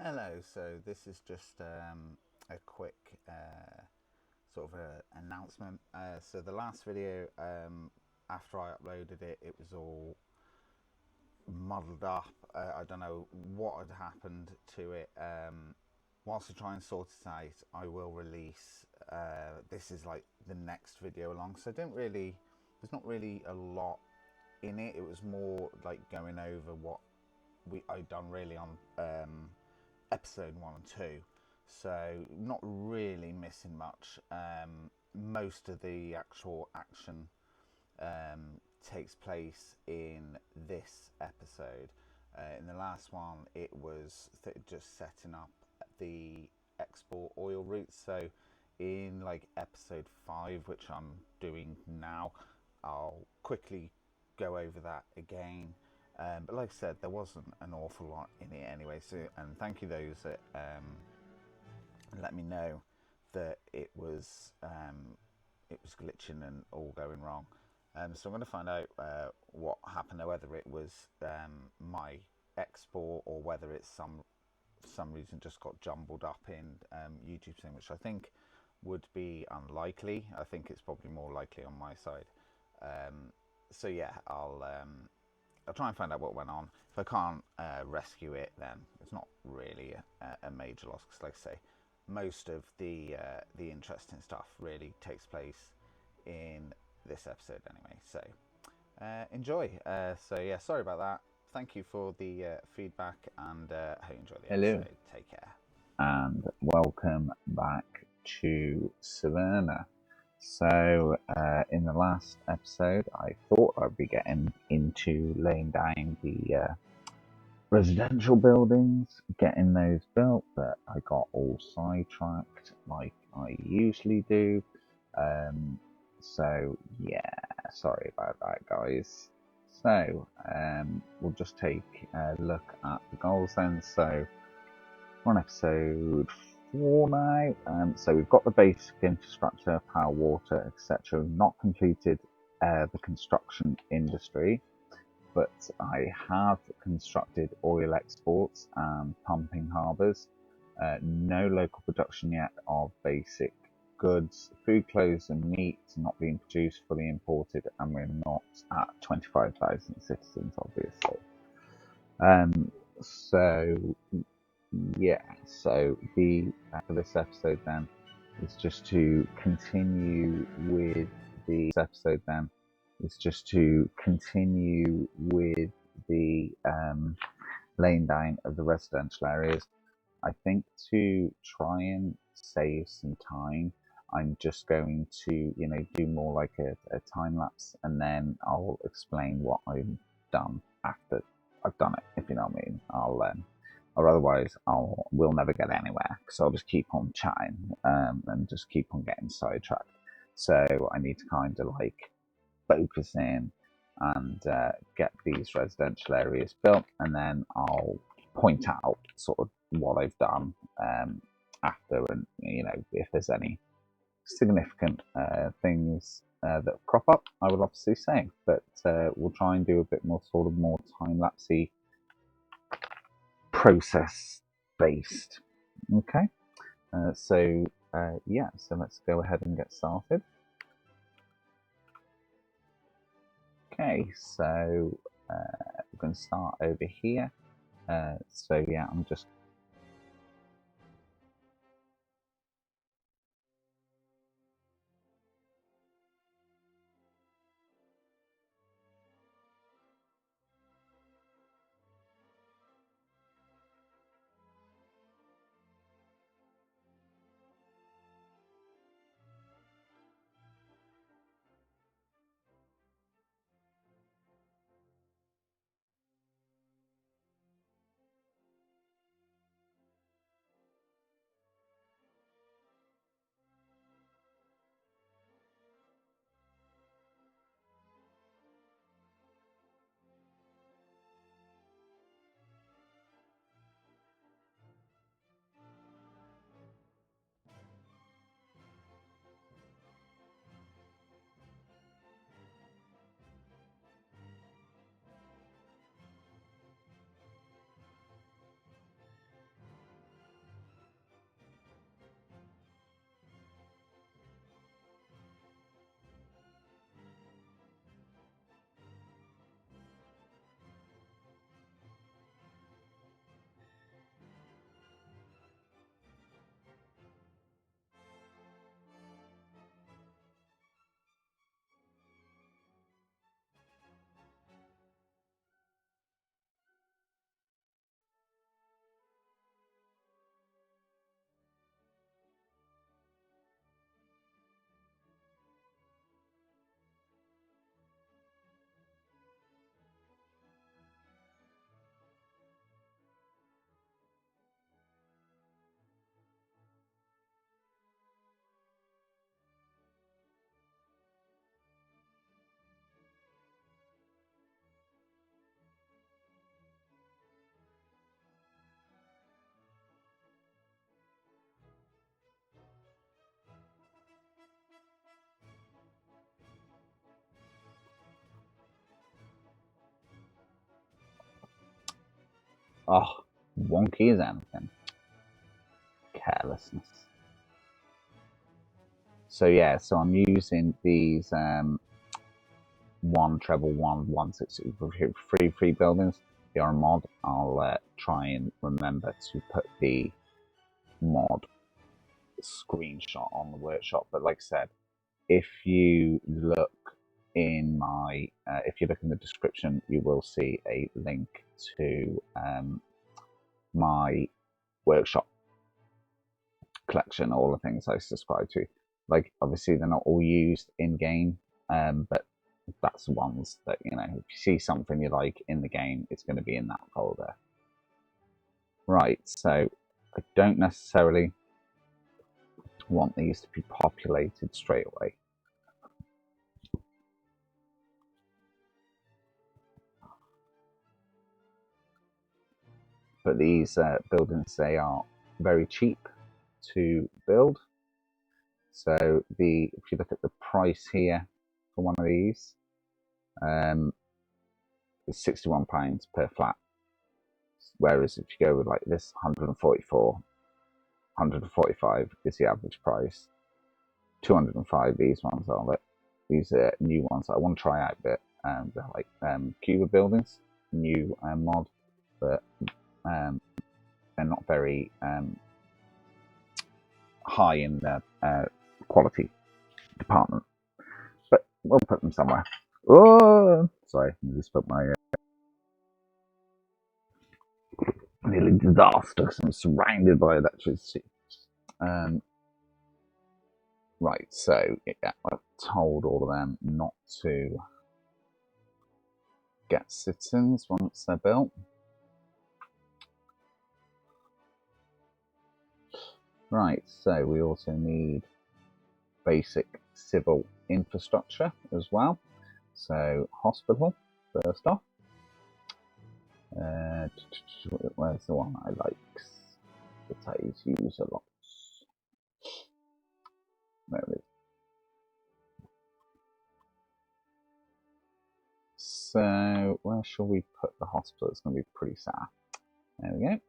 Hello, so this is just a quick sort of announcement. So the last video, after I uploaded it, it was all muddled up. I don't know what had happened to it. Whilst I try and sort it out, I will release. This is like the next video along. So I didn't really. There's not really a lot in it. It was more like going over what I'd done really on episode 1 and 2, so not really missing much. Most of the actual action takes place in this episode. In the last one, it was just setting up the export oil routes. So in like episode 5, which I'm doing now, I'll quickly go over that again. But like I said, there wasn't an awful lot in it anyway. So, and thank you those that let me know that it was glitching and all going wrong. So I'm going to find out what happened, or whether it was my export, or whether it's some reason just got jumbled up in YouTube thing, which I think would be unlikely. I think it's probably more likely on my side. So yeah, I'll try and find out what went on. If I can't rescue it, then it's not really a major loss. Because, like I say, most of the interesting stuff really takes place in this episode anyway. So enjoy. So yeah, sorry about that. Thank you for the feedback, and hope you enjoy the Hello. episode. Take care. And welcome back to Severna. So, in the last episode, I thought I'd be getting into laying down the residential buildings, getting those built, but I got all sidetracked like I usually do. So, yeah, sorry about that, guys. So, we'll just take a look at the goals then. So, we're on episode 4 now. So we've got the basic infrastructure, power, water, etc. We've not completed the construction industry, but I have constructed oil exports and pumping harbours. No local production yet of basic goods. Food, clothes and meat not being produced, fully imported, and we're not at 25,000 citizens, obviously. So yeah, so the for this episode then is just to continue with the laying down of the residential areas. I think to try and save some time, I'm just going to do more like a time lapse, and then I'll explain what I've done after I've done it, if you know what I mean. Or otherwise we'll never get anywhere, because I'll just keep on chatting and just keep on getting sidetracked. So I need to kind of like focus in and get these residential areas built, and then I'll point out sort of what I've done after, and if there's any significant things that crop up, I will obviously say. But we'll try and do a bit more time lapsey, process based. Okay, so yeah, so let's go ahead and get started. Okay, so we're going to start over here. So yeah, I'm just Oh, wonky as anything. Carelessness. So yeah, so I'm using these 1 treble 1 1 6 free buildings. They are a mod. I'll try and remember to put the mod screenshot on the workshop. But like I said, if you look in my if you look in the description, you will see a link to my workshop collection, all the things I subscribe to. Like, obviously they're not all used in game, but that's the ones that, you know, if you see something you like in the game, it's going to be in that folder. Right, so I don't necessarily want these to be populated straight away. But these buildings, they are very cheap to build. So if you look at the price here for one of these, it's £61 per flat. Whereas if you go with like this, 144, 145 is the average price. 205 these ones are. These are new ones that I want to try out, but they're like Cuba buildings, new mod, but they're not very high in the quality department. But we'll put them somewhere. Oh, sorry, I just put my nearly disaster because I'm surrounded by electricity. Right, so yeah, I've told all of them not to get citizens once they're built. Right, so we also need basic civil infrastructure as well. So hospital, first off. Where's the one I like that I use a lot? There it is. So where shall we put the hospital? It's going to be pretty sad. There we go.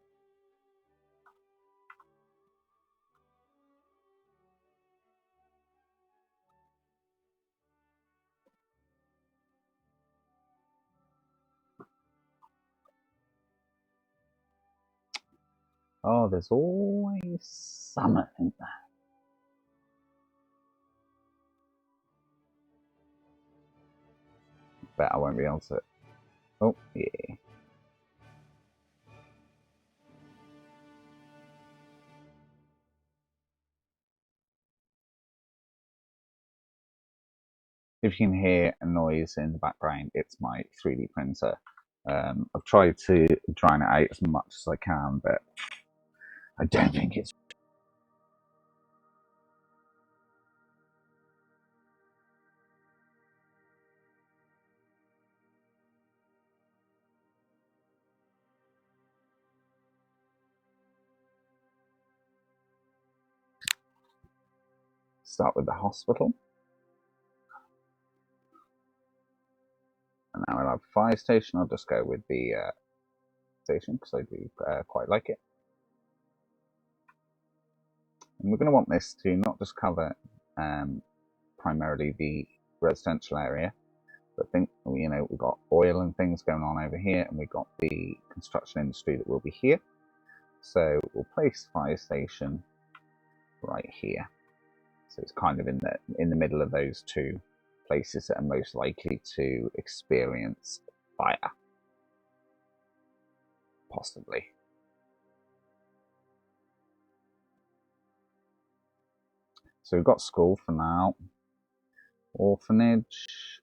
Oh, there's always something there. Bet I won't be able to. Oh, yeah. If you can hear a noise in the background, it's my 3D printer. I've tried to drown it out as much as I can, but I don't think it's. Start with the hospital. And now I'll have a fire station. I'll just go with the station because I do quite like it. And we're going to want this to not just cover primarily the residential area, but think, you know, we've got oil and things going on over here, and we've got the construction industry that will be here. So we'll place fire station right here. So it's kind of in the middle of those two places that are most likely to experience fire, possibly. So we've got school for now, orphanage.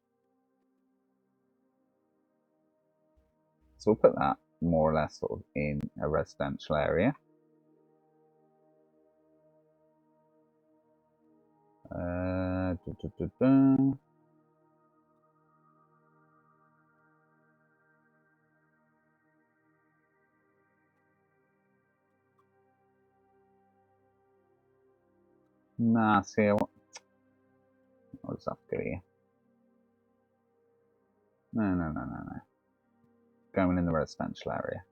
So we'll put that more or less sort of in a residential area. Nah, see, I'll just have to go here. No. Going in the residential area.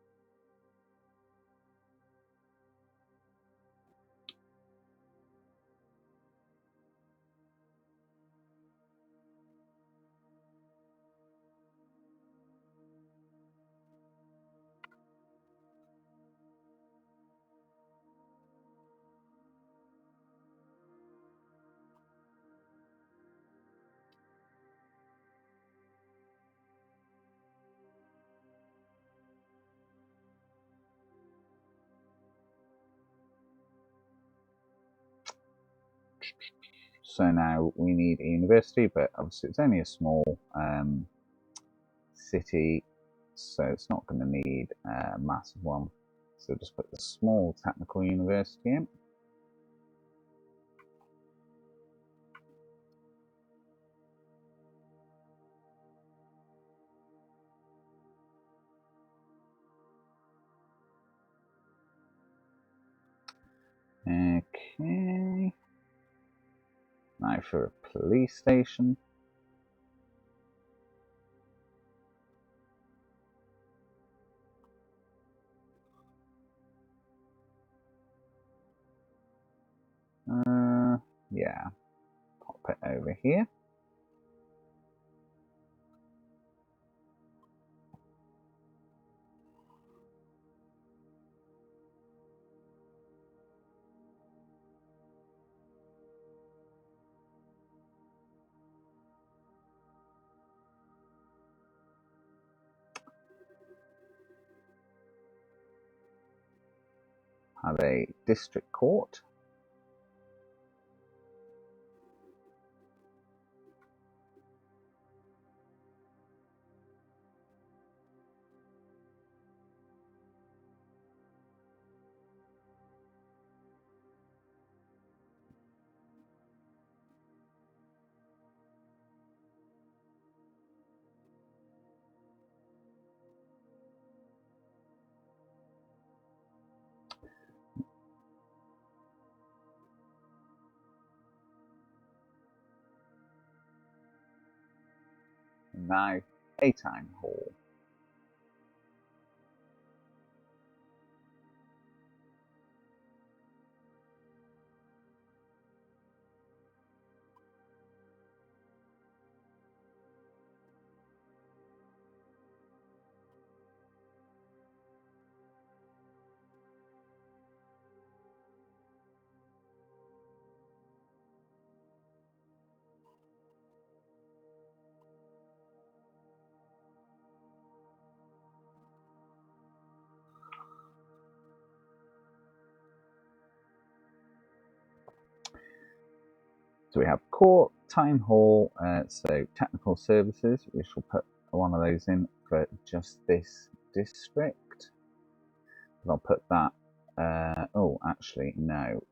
So now we need a university, but obviously it's only a small city, so it's not going to need a massive one. So just put the small technical university in. Okay. Now for a police station. Yeah, pop it over here. Have a district court. And now a town hall. So we have court, town hall, so technical services. We shall put one of those in for just this district. I'll put that. Oh, actually, no.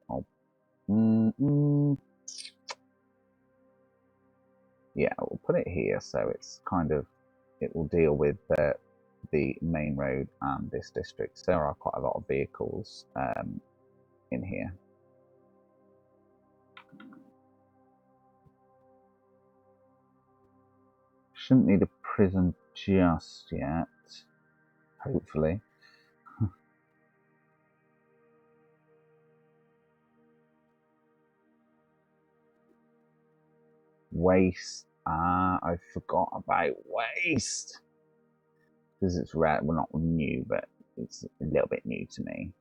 Yeah, we'll put it here. So it's kind of, it will deal with the main road and this district. So there are quite a lot of vehicles in here. Shouldn't need a prison just yet, hopefully. Waste. I forgot about waste. Because it's rare, well, not new, but it's a little bit new to me.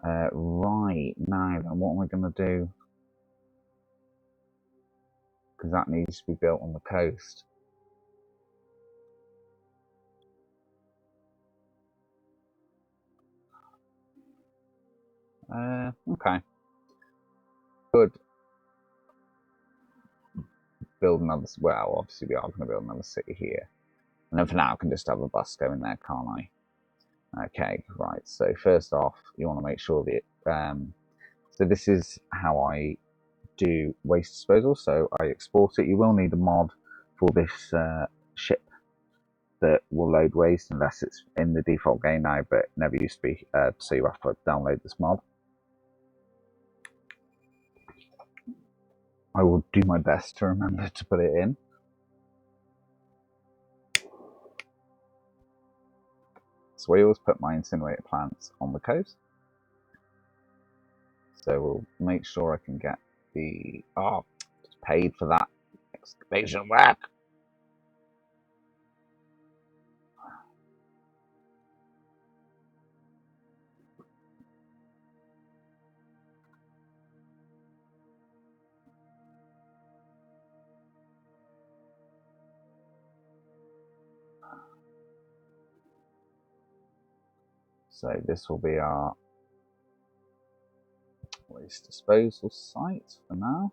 Right, now then, what am I going to do? Because that needs to be built on the coast. Okay. Good. Build another, well, obviously we are going to build another city here. And then for now, I can just have a bus going there, can't I? Okay, right. So first off, you want to make sure that, so this is how I do waste disposal. So I export it. You will need a mod for this ship that will load waste unless it's in the default game now, but never used to be. So you have to download this mod. I will do my best to remember to put it in. So I always put my incinerator plants on the coast. So we'll make sure I can get the paid for that excavation work. So this will be our waste disposal site for now.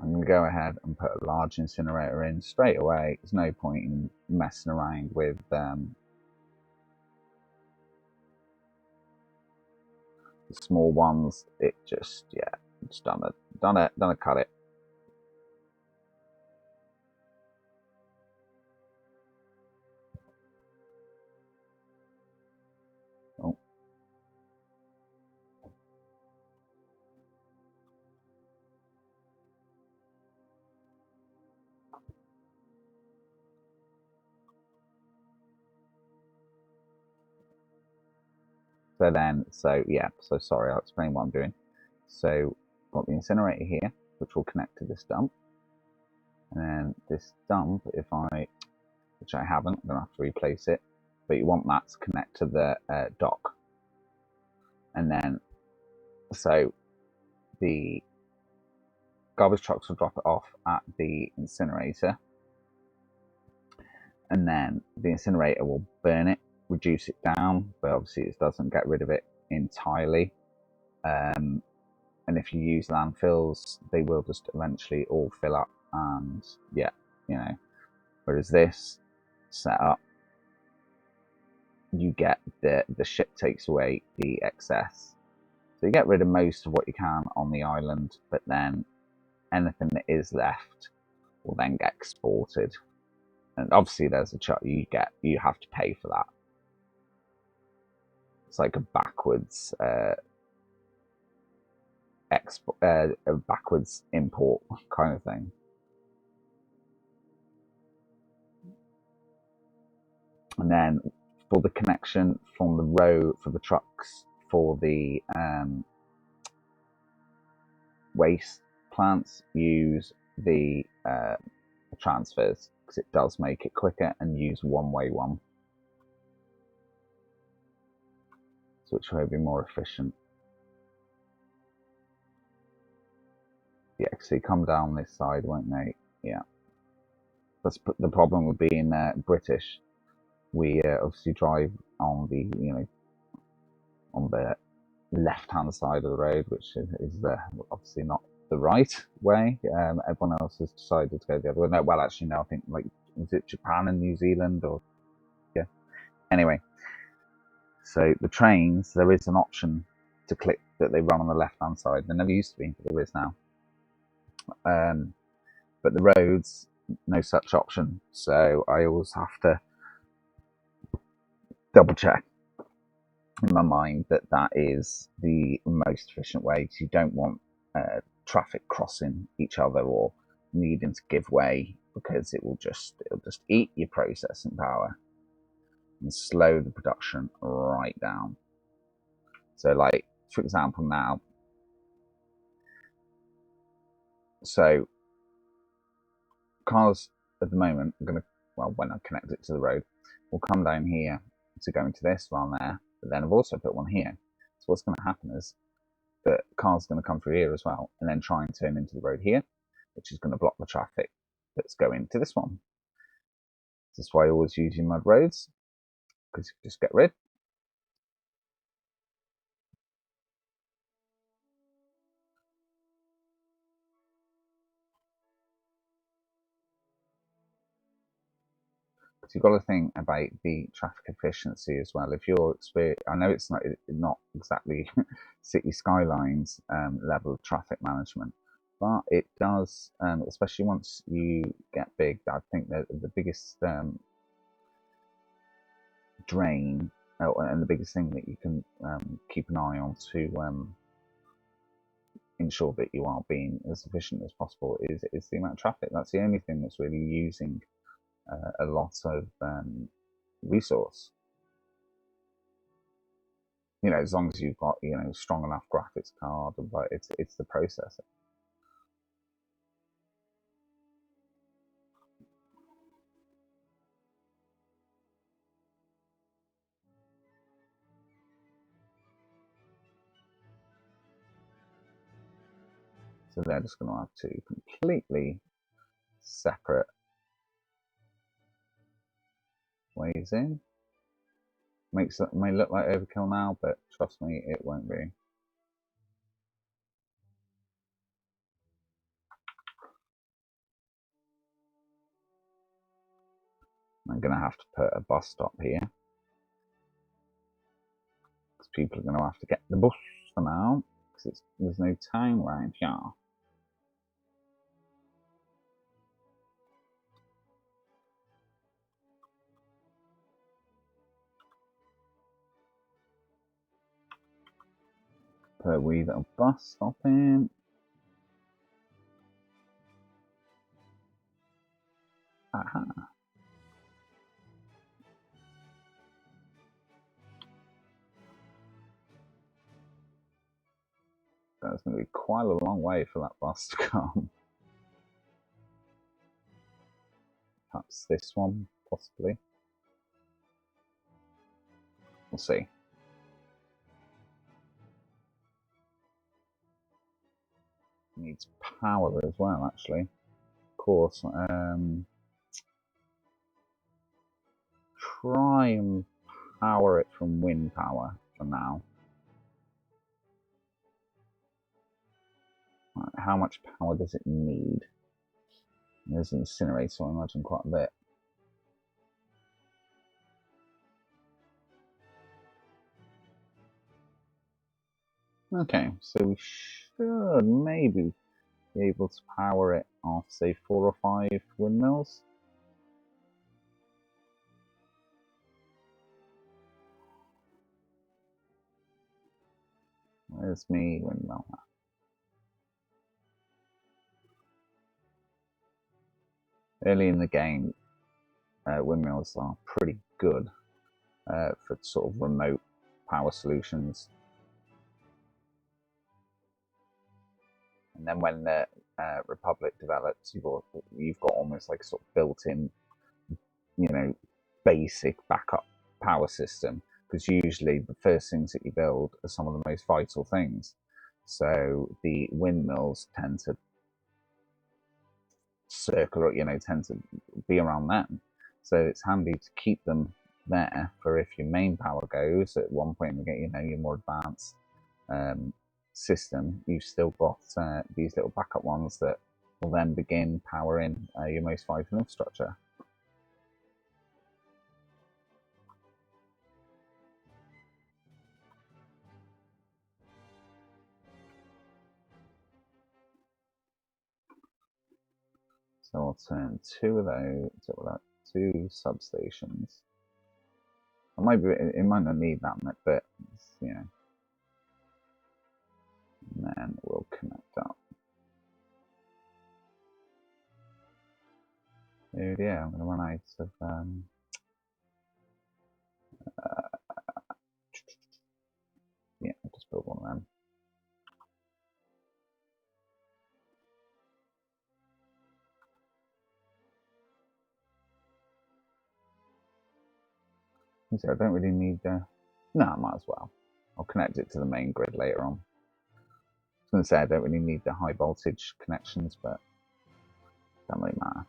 I'm going to go ahead and put a large incinerator in straight away. There's no point in messing around with the small ones. It just, yeah, it's done it, cut it. Oh. So sorry, I'll explain what I'm doing. So I've got the incinerator here, which will connect to this dump. And then this dump, which I haven't, I'm going to have to replace it. But you want that to connect to the dock. And then, so the garbage trucks will drop it off at the incinerator. And then the incinerator will burn it, reduce it down, but obviously it doesn't get rid of it entirely. And if you use landfills, they will just eventually all fill up, and yeah, you know. Whereas this setup, you get the ship takes away the excess, so you get rid of most of what you can on the island, but then anything that is left will then get exported. And obviously, there's a chart you have to pay for that. It's like a backwards import kind of thing. And then for the connection from the road for the trucks for the waste plants, use the transfers, because it does make it quicker, and use one-way one, which will be more efficient. Yeah, so you come down this side, won't they? Yeah. That's the problem with being British. We obviously drive on the on the left-hand side of the road, which is obviously not the right way. Everyone else has decided to go the other way. No, well, actually, no. I think is it Japan and New Zealand, or yeah. Anyway, so the trains, there is an option to click that they run on the left-hand side. There never used to be, but there is now. But the roads, no such option. So I always have to double check in my mind that that is the most efficient way. So you don't want traffic crossing each other or needing to give way, because it'll just eat your processing power and slow the production right down. So, like, for example, now, so cars at the moment are going to, well, when I connect it to the road, will come down here to go into this one there, but then I've also put one here. So what's going to happen is that cars are going to come through here as well, and then try and turn into the road here, which is going to block the traffic that's going to this one. This is why I always use mud roads, because you just get rid. So you've got to think about the traffic efficiency as well. If you're I know it's not exactly city skylines level of traffic management, but it does, especially once you get big. I think that the biggest drain, and the biggest thing that you can keep an eye on to ensure that you are being as efficient as possible is the amount of traffic. That's the only thing that's really using a lot of resource. As long as you've got strong enough graphics card, but it's the processor. So they're just going to have two completely separate ways in. May look like overkill now, but trust me, it won't be. I'm going to have to put a bus stop here, because people are going to have to get the bus for now, because there's no town around here. Put a wee little bus stop in. Aha. That's going to be quite a long way for that bus to come. Perhaps this one, possibly. We'll see. Needs power as well, actually. Of course. Try and power it from wind power for now. How much power does it need? There's an incinerator, so I imagine quite a bit. Okay, so we should maybe be able to power it off, say, 4 or 5 windmills. Where's me windmill? Early in the game, windmills are pretty good for sort of remote power solutions. And then when the Republic develops, you've got almost like a sort of built-in, basic backup power system, because usually the first things that you build are some of the most vital things. So the windmills tend to circle, tend to be around them. So it's handy to keep them there for if your main power goes at one point in the game, your more advanced system, you've still got these little backup ones that will then begin powering your most vital infrastructure. So I'll turn 2 of those, so 2 substations. It might not need that much, but and then we'll connect up. Oh dear, I'm going to run out of yeah, I'll just build one of them. So I don't really need no, I might as well. I'll connect it to the main grid later on. I was going to say I don't really need the high voltage connections, but it doesn't really matter.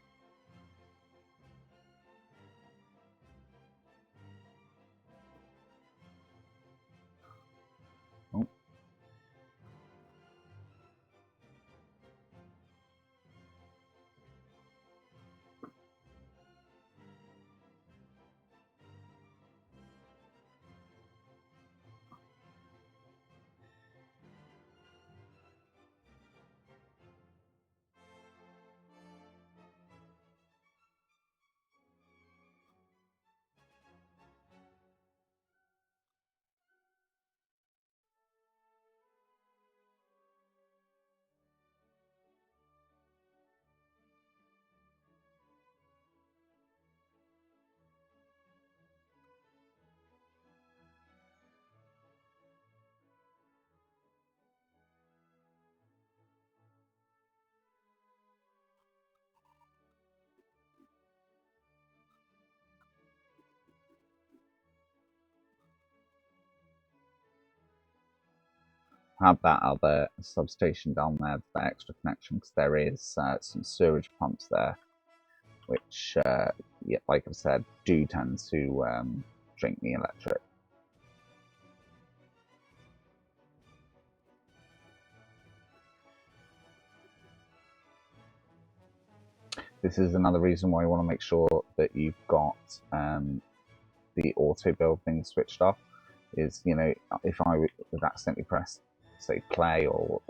Oh. Have that other substation down there for that extra connection, because there is some sewage pumps there which, yeah, like I said, do tend to drink the electric. This is another reason why you want to make sure that you've got the auto build thing switched off. Is, you know, if I would accidentally press, say, play or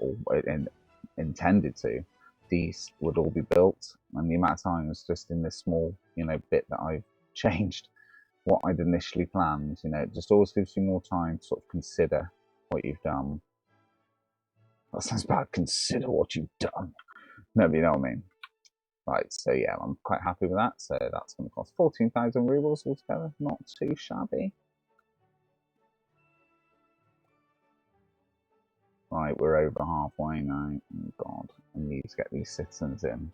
intended to, these would all be built, and the amount of time is just in this small, you know, bit that I've changed what I'd initially planned. You know, it just always gives you more time to sort of consider what you've done. That sounds bad. Consider what you've done. No, but you know what I mean. Right, so yeah, I'm quite happy with that. So that's going to cost 14,000 rubles altogether. Not too shabby. Right, we're over halfway now. Oh God, I need to get these citizens in.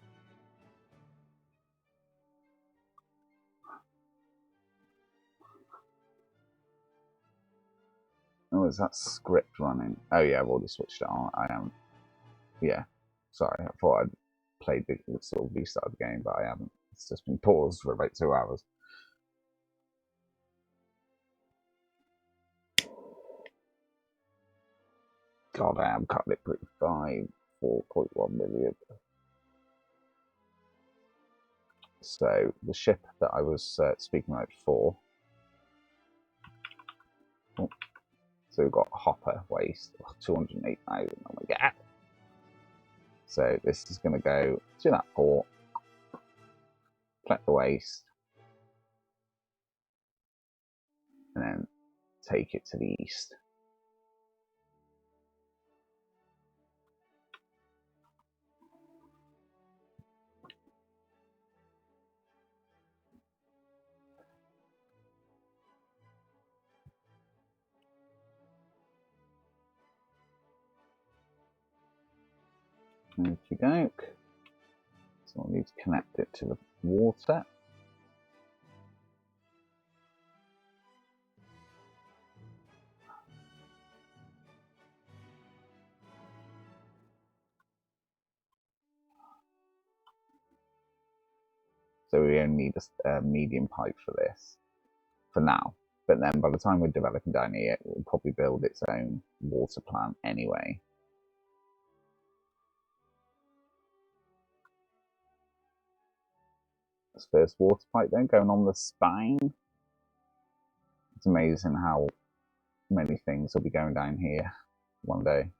Oh, is that script running? Oh yeah, I've already switched it on. I am. Yeah, sorry, I thought I'd played the sort of restart of the game, but I haven't. It's just been paused for about 2 hours. God, I am cutting it pretty fine. 4.1 million. So the ship that I was speaking about before. Oh, so we've got hopper waste, 208,000. Oh my God. So this is going to go to that port, collect the waste, and then take it to the east. Okie doke. So I'll need to connect it to the water. So we only need a medium pipe for this, for now. But then by the time we're developing down here, it will probably build its own water plant anyway. This first water pipe then going on the spine. It's amazing how many things will be going down here one day.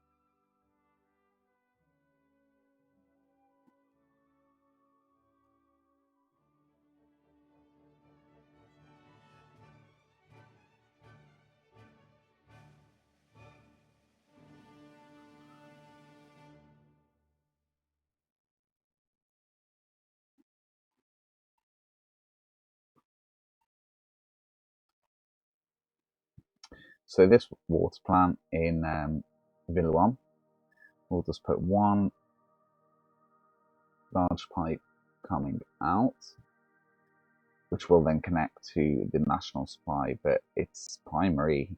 So this water plant in Villa 1, we'll just put one large pipe coming out, which will then connect to the national supply, but its primary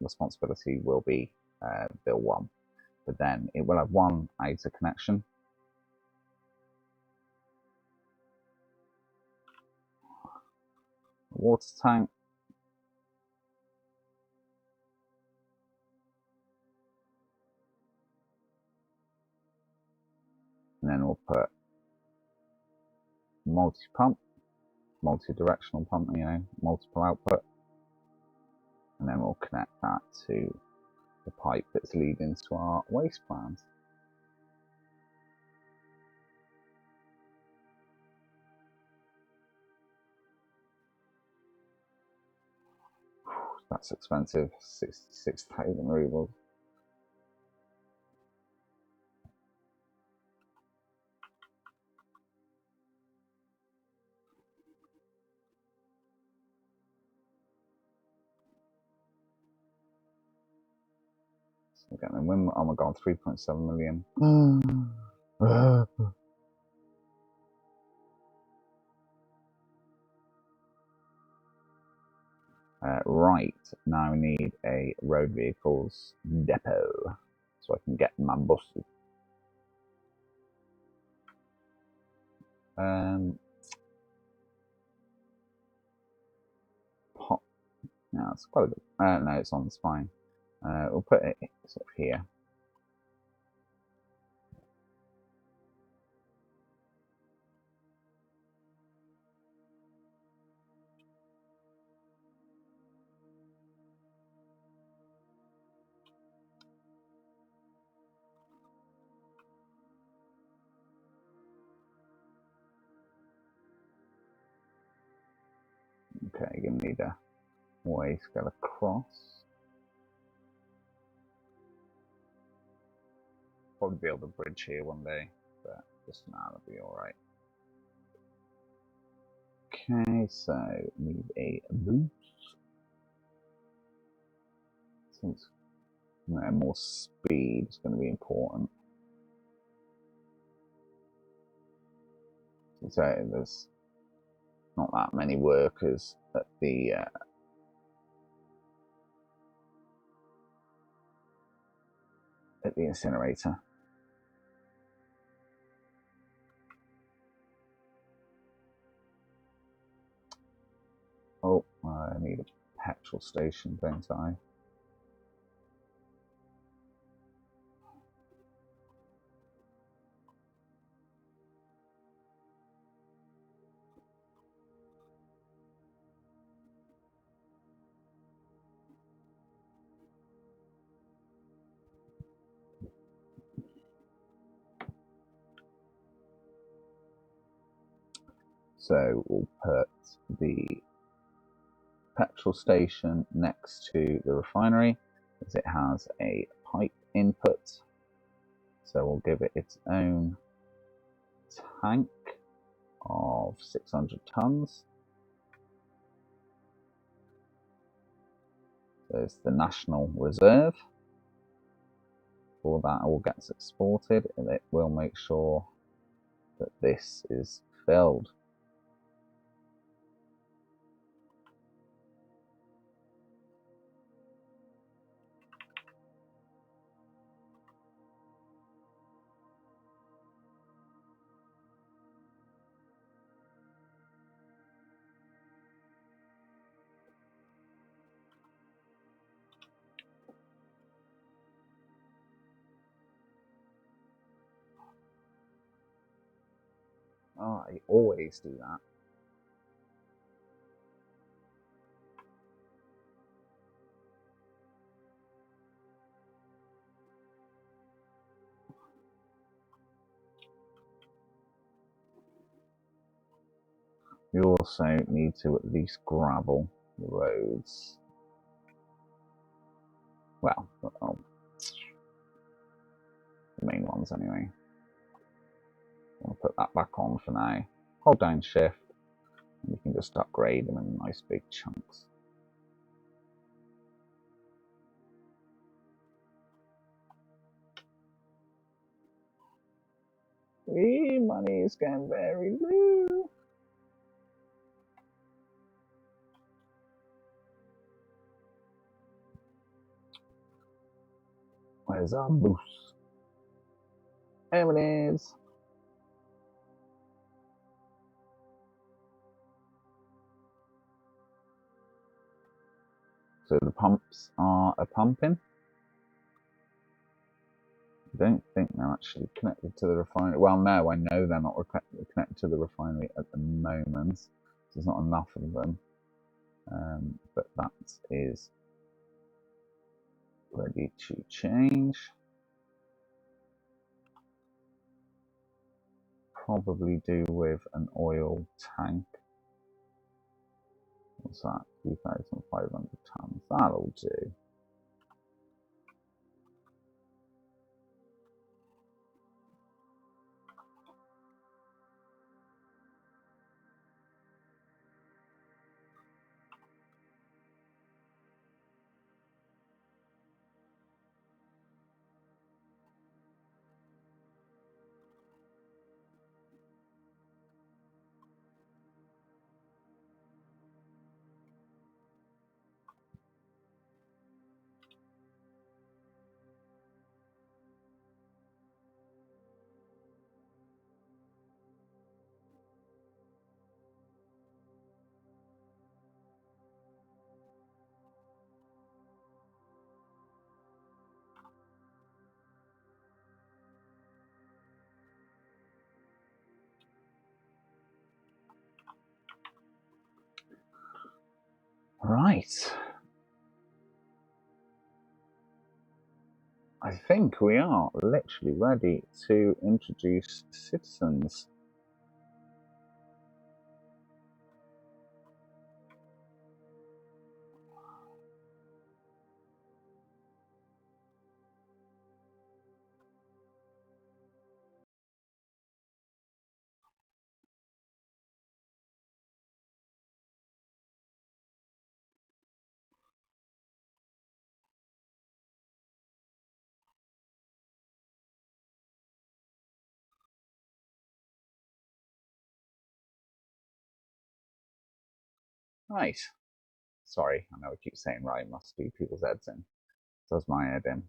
responsibility will be Villa 1. But then it will have one outer connection. Water tank. And then we'll put multi-pump, multi-directional pump, you know, multiple output. And then we'll connect that to the pipe that's leading to our waste plant. That's expensive, 66,000 rubles. Okay, then when, oh my God, 3.7 million. Right, now I need a road vehicles depot so I can get my buses. That's quite a bit. No, it's on the spine. We'll put it sort of here. Okay, you're going to need a way to go across. Probably be able to bridge here one day, but just now it'll be alright. Okay, so need a boost. Since more speed is going to be important. So there's not that many workers at the incinerator. Oh, I need a petrol station, don't I? So we'll put the petrol station next to the refinery, as it has a pipe input. So we'll give it its own tank of 600 tons. So it's the National Reserve. All that all gets exported, and it will make sure that this is filled. Oh, I always do that. You also need to at least gravel the roads. Well, the main ones anyway. I'll put that back on for now. Hold down shift, and you can just upgrade them in nice big chunks. Money is getting very low. Where's our boost? There it is. So the pumps are pumping. I don't think they're actually connected to the refinery. Well, no, I know they're not connected to the refinery at the moment. There's not enough of them. But that is ready to change. Probably do with an oil tank. What's that? 2,500 tons. That'll do. Right. I think we are literally ready to introduce citizens. Right. Sorry, I know I keep saying right, must do people's heads in. Does my head in.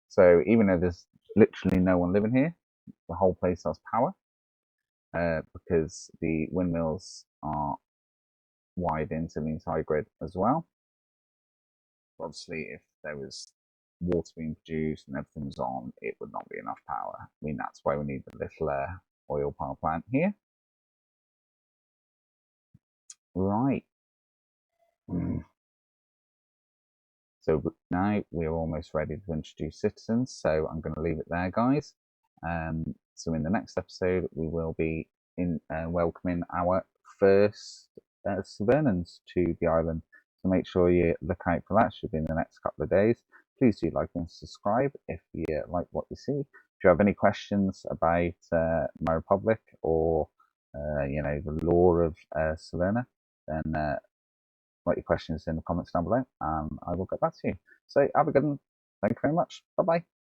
So even though there's literally no one living here, the whole place has power because the windmills are wired into the entire grid as well. Obviously, if there was water being produced and everything was on, it would not be enough power. I mean, that's why we need the little oil power plant here. Right. So now we're almost ready to introduce citizens. So I'm going to leave it there, guys. So in the next episode, we will be welcoming our first Severnans to the island. So make sure you look out for that. Should be in the next couple of days. Please do like and subscribe if you like what you see. If you have any questions about my republic or the lore of Severna, then write your questions in the comments down below and I will get back to you. So have a good one. Thank you very much. Bye bye.